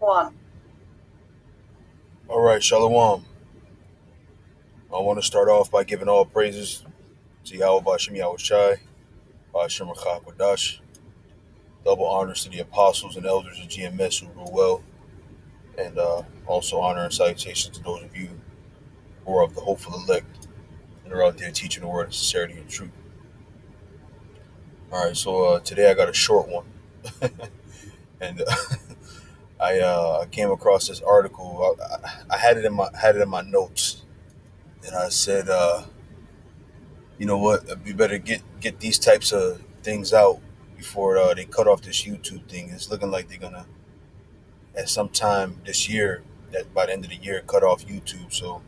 One. All right, Shalom. I want to start off by giving all praises to Yahweh Bashem Yahweh Shai, Bashem Rachak Wadash. Double honors to the apostles and elders of GMS who rule well, and also honor and salutations to those of you who are of the hopeful elect and are out there teaching the word of sincerity and truth. All right, so today I got a short one, and I came across this article. I had it in my notes, and I said, you know what? We better get these types of things out before they cut off this YouTube thing. It's looking like they're gonna at some time this year, that by the end of the year, cut off YouTube. So,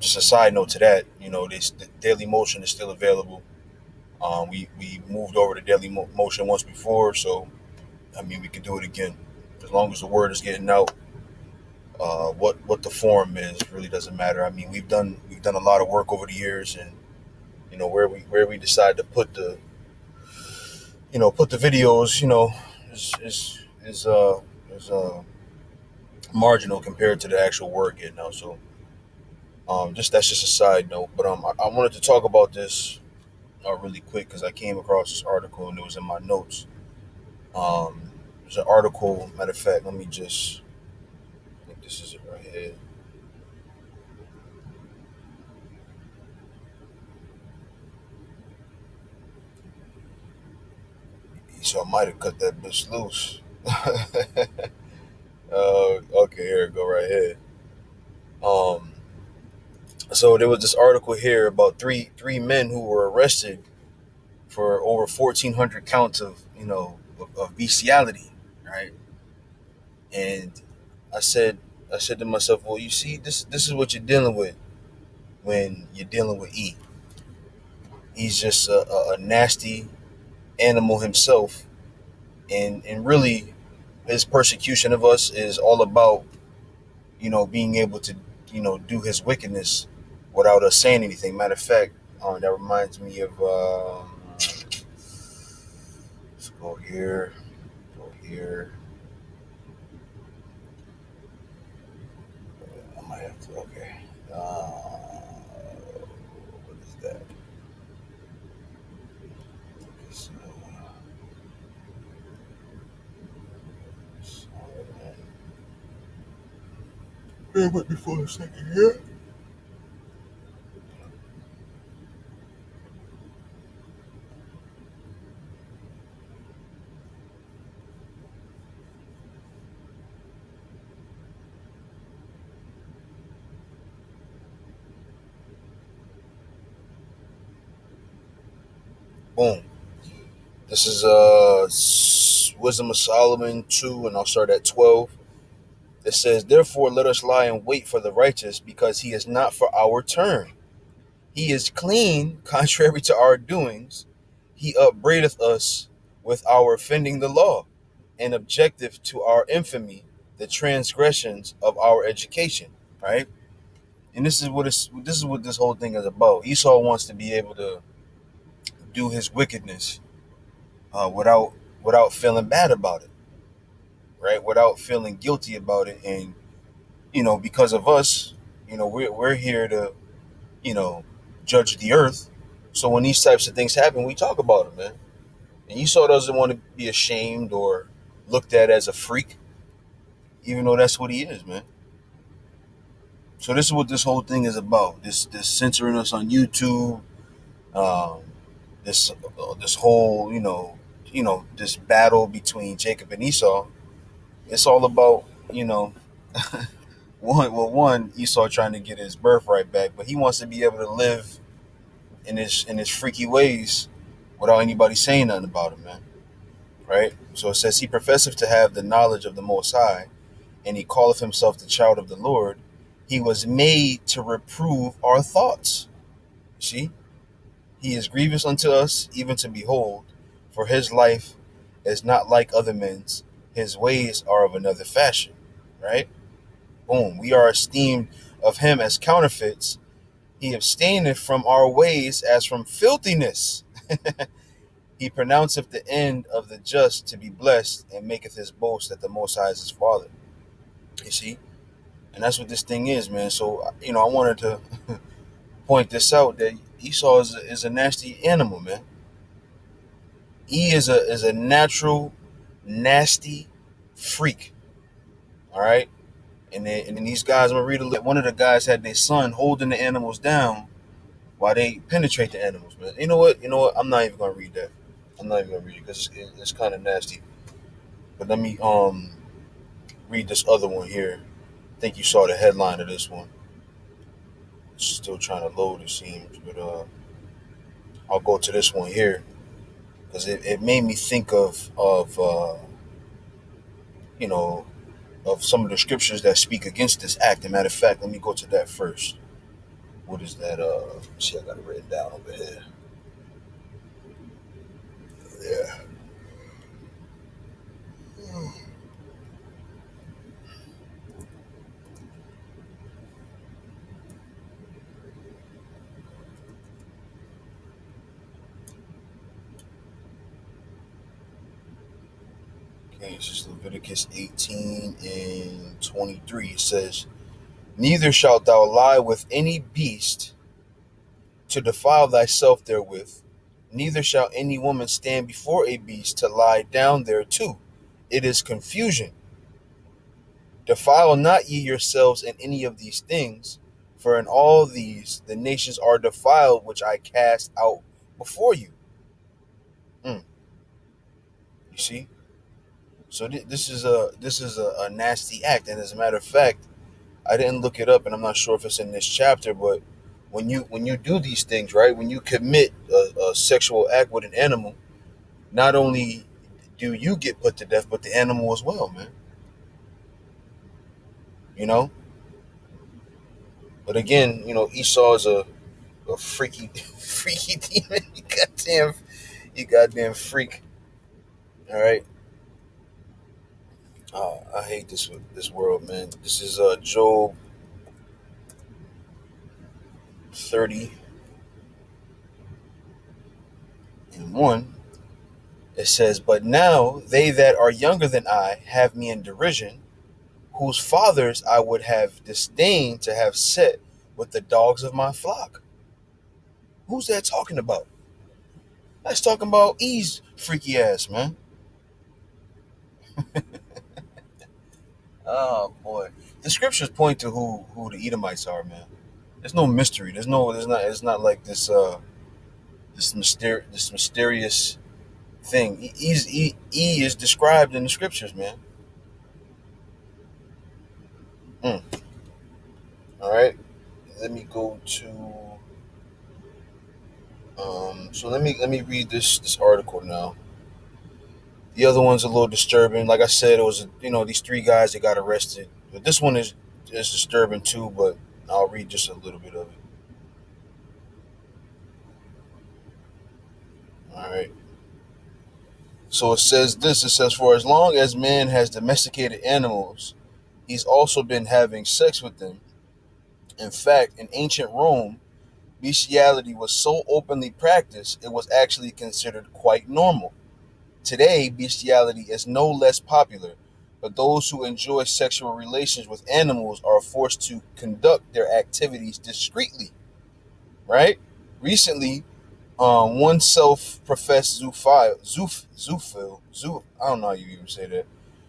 just a side note to that, the Daily Motion is still available. We moved over to Daily Motion once before, so I mean we could do it again as long as the word is getting out. What the form is really doesn't matter. I mean we've done a lot of work over the years, and where we decide to put the videos, is marginal compared to the actual work getting out. So, just that's just a side note. But I wanted to talk about this really quick because I came across this article and it was in my notes. There's an article. Matter of fact, let me just. I think this is it right here. So I might have cut that bitch loose. Okay, here we go right here. Um, so there was this article here about three men who were arrested for over 1,400 counts of of bestiality, right? And I said I said to myself, well, you see, this is what you're dealing with when you're dealing with E. He's just a nasty animal himself, and really, his persecution of us is all about being able to do his wickedness without us saying anything. Matter of fact, that reminds me of let's go here. I might have to. Okay. What is that? It's, bear with me for a second here. Boom. This is Wisdom of Solomon 2, and I'll start at 12. It says, therefore let us lie in wait for the righteous, because he is not for our turn. He is clean, contrary to our doings. He upbraideth us with our offending the law, and objective to our infamy, the transgressions of our education. Right? And this is what this whole thing is about. Esau wants to be able to do his wickedness without feeling bad about it, right? Without feeling guilty about it, and because of us, we're here to you know judge the earth. So when these types of things happen, we talk about it, man. And Esau doesn't want to be ashamed or looked at as a freak, even though that's what he is, man. So this is what this whole thing is about. This censoring us on YouTube. Um, this whole this battle between Jacob and Esau. It's all about one Esau trying to get his birthright back, but he wants to be able to live in his freaky ways without anybody saying nothing about him, man. Right? So it says he professeth to have the knowledge of the Most High, and he calleth himself the child of the Lord. He was made to reprove our thoughts. See, he is grievous unto us, even to behold, for his life is not like other men's. His ways are of another fashion. Right? Boom. We are esteemed of him as counterfeits. He abstaineth from our ways as from filthiness. He pronounceth the end of the just to be blessed, and maketh his boast that the Most High is his father. You see? And that's what this thing is, man. So, I wanted to point this out, that Esau is a nasty animal, man. He is a natural, nasty freak. All right? And then these guys, I'm going to read a little. One of the guys had their son holding the animals down while they penetrate the animals, man. You know what? I'm not even going to read that. I'm not even going to read it because it's kind of nasty. But let me read this other one here. I think you saw the headline of this one. It's still trying to load, it seems. But I'll go to this one here because it made me think of you know of some of the scriptures that speak against this act. As a matter of fact, let me go to that first. What is that? See, I got it written down over here. Yeah. Okay, this is Leviticus 18 and 23. It says, "Neither shalt thou lie with any beast to defile thyself therewith, neither shall any woman stand before a beast to lie down thereto. It is confusion. Defile not ye yourselves in any of these things, for in all these the nations are defiled, which I cast out before you." Mm, you see? So this is a nasty act, and as a matter of fact, I didn't look it up, and I'm not sure if it's in this chapter, but when you do these things, right? When you commit a sexual act with an animal, not only do you get put to death, but the animal as well, man. You know. But again, Esau is a freaky, freaky demon. You goddamn freak. All right. I hate this world, man. This is Job 30:1. It says, "But now they that are younger than I have me in derision, whose fathers I would have disdained to have set with the dogs of my flock." Who's that talking about? That's talking about E's freaky ass, man. Oh boy, the scriptures point to who the Edomites are, man. There's no mystery. There's not. It's not like this mysterious thing. E is described in the scriptures, man. Mm. All right. Let me go to. So let me read this article now. The other one's a little disturbing. Like I said, it was these three guys that got arrested. But this one is disturbing too. But I'll read just a little bit of it. All right. So it says this. It says, "For as long as man has domesticated animals, he's also been having sex with them. In fact, in ancient Rome, bestiality was so openly practiced it was actually considered quite normal. Today, bestiality is no less popular, but those who enjoy sexual relations with animals are forced to conduct their activities discreetly." Right? Recently, one self-professed I don't know how you even say that,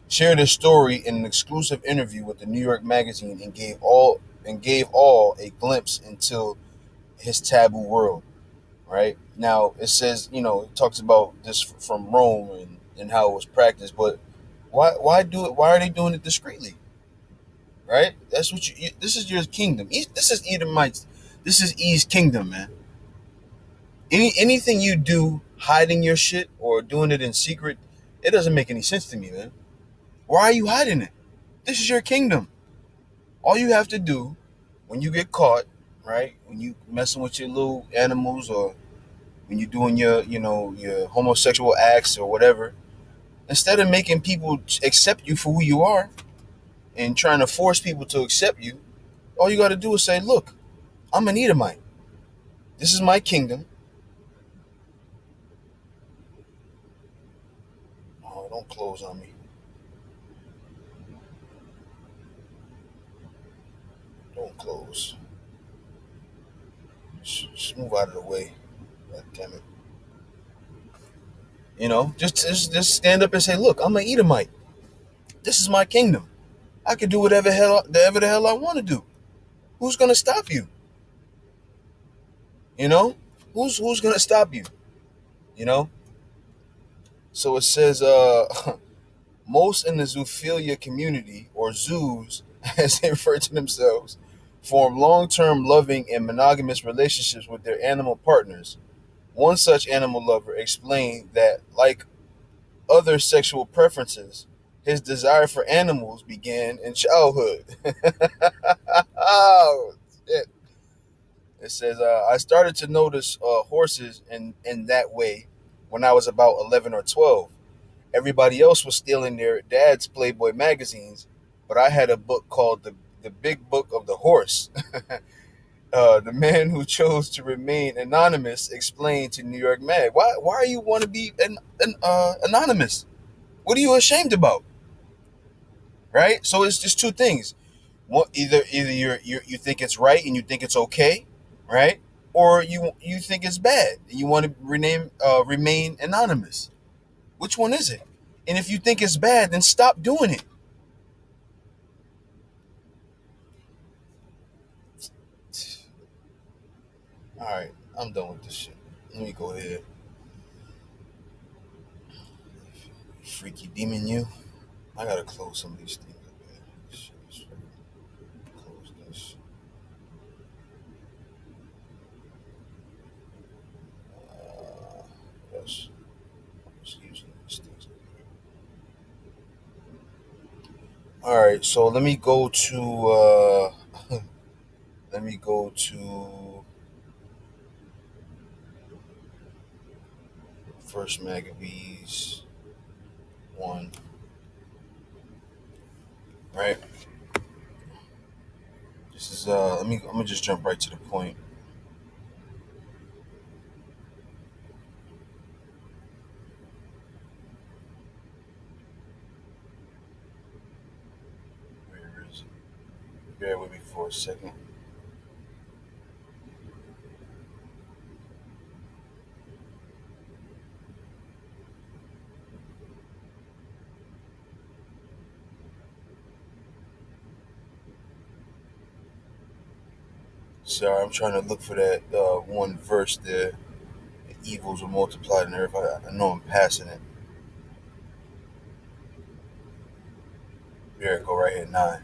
shared his story in an exclusive interview with the New York Magazine and gave all a glimpse into his taboo world. Right now, it says it talks about this from Rome and how it was practiced, but why do it? Why are they doing it discreetly? Right? That's what this is your kingdom. This is Edomites. This is E's kingdom, man. Anything you do hiding your shit or doing it in secret, it doesn't make any sense to me, man. Why are you hiding it? This is your kingdom. All you have to do when you get caught, right? When you messing with your little animals, or when you're doing your homosexual acts or whatever, instead of making people accept you for who you are and trying to force people to accept you, all you got to do is say, "Look, I'm an Edomite. This is my kingdom. Don't close on me. Don't close. Just move out of the way. God damn it. Just stand up and say, "Look, I'm an Edomite. This is my kingdom. I can do whatever the hell I want to do. Who's gonna stop you? You know, who's gonna stop you? You know." So it says, most in the zoophilia community, or zoos, as they refer to themselves, form long-term loving and monogamous relationships with their animal partners. One such animal lover explained that, like other sexual preferences, his desire for animals began in childhood. Oh, shit. It says, I started to notice horses in that way when I was about 11 or 12. Everybody else was stealing their dad's Playboy magazines, but I had a book called the Big Book of the Horse. The man who chose to remain anonymous explained to New York Mag, why you want to be anonymous? What are you ashamed about? Right? So it's just two things. One, either you think it's right and you think it's okay, right? Or you think it's bad and you want to remain anonymous. Which one is it? And if you think it's bad, then stop doing it. All right, I'm done with this shit. Let me go ahead. Freaky demon, you. I gotta close some of these things up, man. Close this. Yes. Excuse me. These things. All right, so let me go to. Let me go to First Maccabees 1. Right. This is I'm gonna just jump right to the point. Where is it? Bear with me for a second. Sorry, I'm trying to look for that one verse there. The evils were multiplied in the earth. I know I'm passing it. There it go, right here, 9.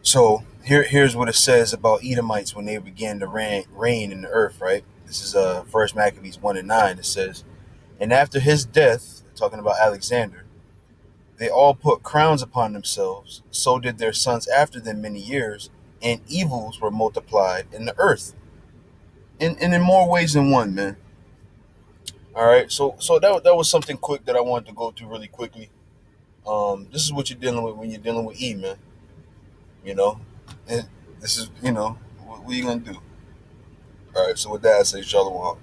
So here's what it says about Edomites when they began to reign in the earth, right? This is First Maccabees 1 and 9. It says, and after his death, talking about Alexander, they all put crowns upon themselves. So did their sons after them many years, and evils were multiplied in the earth. And in more ways than one, man. All right, so that was something quick that I wanted to go through really quickly. This is what you're dealing with when you're dealing with E, man. You know, and this is what are you gonna do? All right, so with that, I say shalom.